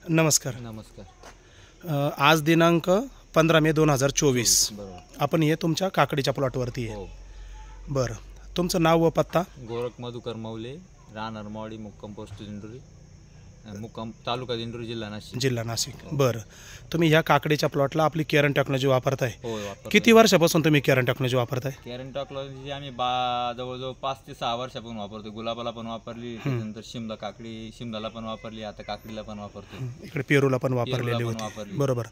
नमस्कार. नमस्कार. आज दिनांक 15 मे 2024. बरोबर. आपण हे तुमच्या काकडीच्या प्लॉटवरती आहे. हो. बरं, तुमचं नाव व पत्ता? गोरख मधुकर मौले, राहणार मवाडी, मुक्काम पोस्ट दिंडोरी, मुक्काम तालुका दिंडोरी, जिल्हा नाशिक. बरं, तुम्ही ह्या काकडीच्या प्लॉटला आपली केरन टेक्नॉलॉजी वापरताय. हो, वापरतो. किती वर्षापासून तुम्ही केरन टेक्नॉलॉजी वापरताय? केरन टेक्नॉलॉजी आम्ही जवळजवळ 5 ते 6 वर्षापासून वापरतो. गुलाबाला पण वापरली, त्यानंतर शिमलाला पण वापरली, आता काकडीला पण वापरतो. इकडे पेरूला पण वापरलेली होती. बरोबर.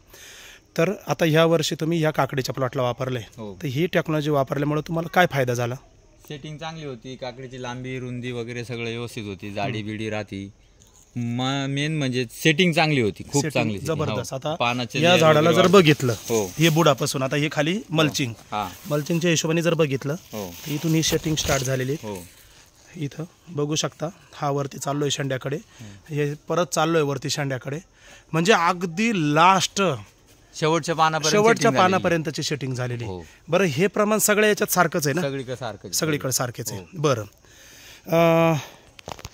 तर आता ह्या वर्षी तुम्ही ह्या काकडीच्या प्लॉटला वापरले, तर ही टेक्नॉलॉजी वापरल्यामुळे तुम्हाला काय फायदा झाला? सेटिंग चांगली होती, काकडीची लांबी रुंदी वगैरे सगळं व्यवस्थित होती, जाडी बिडी राहती. मेन म्हणजे सेटिंग चांगली होती, खूप चांगली, जबरदस्त. आता या झाडाला जर बघितलं, हे बुडापासून आता हे खाली मल्चिंगच्या हिशोबाने जर बघितलं, तर इथून ही सेटिंग स्टार्ट झालेली. इथं बघू शकता, हा वरती चाललोय शेंड्याकडे, हे परत चाललोय वरती शेंड्याकडे, म्हणजे अगदी लास्ट शेवटच्या पानापर्यंतची सेटिंग झालेली. बरं, हे प्रमाण सगळ्या याच्यात सारखंच आहे ना? सगळीकडे सारखेच आहे. बरं,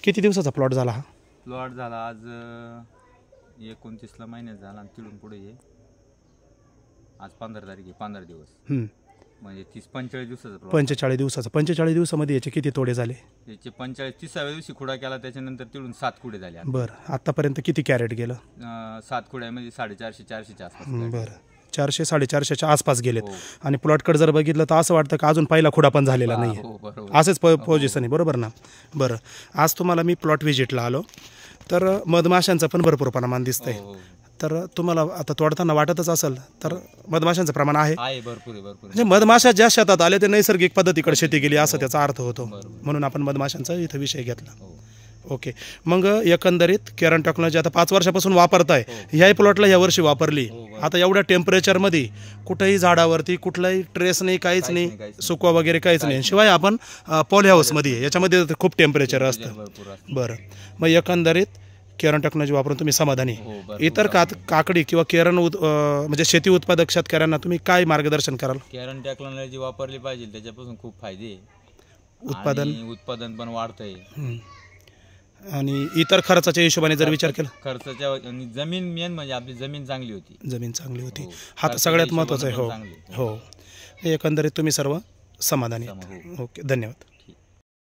किती दिवसाचा प्लॉट झाला हा? प्लॉट झाला आज 29 महिन्यात झाला, आणि तिथून पुढे आज 15 तारीख आहे. 15 दिवस म्हणजे 45 दिवसाचा प्लॉट. 45 दिवसामध्ये याचे किती तोडे झाले? याचे 30व्या दिवशी खुडा केला, त्याच्यानंतर तिथून 7 खुडे झाले. बरं, आतापर्यंत किती कॅरेट गेलं? 7 खुड्यामध्ये 450-400च्या आसपास. बरं, 400-450च्या आसपास गेलेत. आणि प्लॉटकडे जर बघितलं तर असं वाटतं की अजून पहिला खुडा पण झालेला नाही. असंच पोझिशन आहे, बरोबर ना? बरं, आज तुम्हाला मी प्लॉट व्हिजिटला आलो, तर मधमाशांचं पण भरपूर प्रमाण दिसतंय. तर तुम्हाला आता तोडताना वाटतच असेल, तर मधमाशांचं प्रमाण आहे भरपूर. म्हणजे मधमाशा ज्या शेतात आले ते नैसर्गिक पद्धतीकडे शेती केली असं त्याचा अर्थ होतो, म्हणून आपण मधमाशांचा इथं विषय घेतला. ओके, मग एकंदरीत केरन टेक्नॉलॉजी आता 5 वर्षापासून वापरताय. ह्याही प्लॉटला ह्या वर्षी वापरली. आता एवढ्या टेम्परेचरमध्ये कुठेही झाडावरती कुठलाही ट्रेस नाही, काहीच नाही, सुकवा वगैरे काहीच नाही. शिवाय आपण पॉली हाऊसमध्ये, याच्यामध्ये खूप टेम्परेचर असतं. बरं, मग एकंदरीत केरन टेक्नॉलॉजी वापरून तुम्ही समाधानी? इतर काकडी किंवा केरन म्हणजे शेती उत्पादक शेतकऱ्यांना तुम्ही काय मार्गदर्शन कराल? केरन टेक्नॉलॉजी वापरली पाहिजे, त्याच्यापासून खूप फायदे. उत्पादन पण वाढतंय, आणि इतर खर्चाच्या हिशोबाने जर विचार केला, खर्चाच्या जमीन मेन म्हणजे आपली जमीन चांगली होती. हा तर सगळ्यात महत्त्वाचा आहे. हो, एकंदरीत तुम्ही सर्व समाधानी. ओके, धन्यवाद.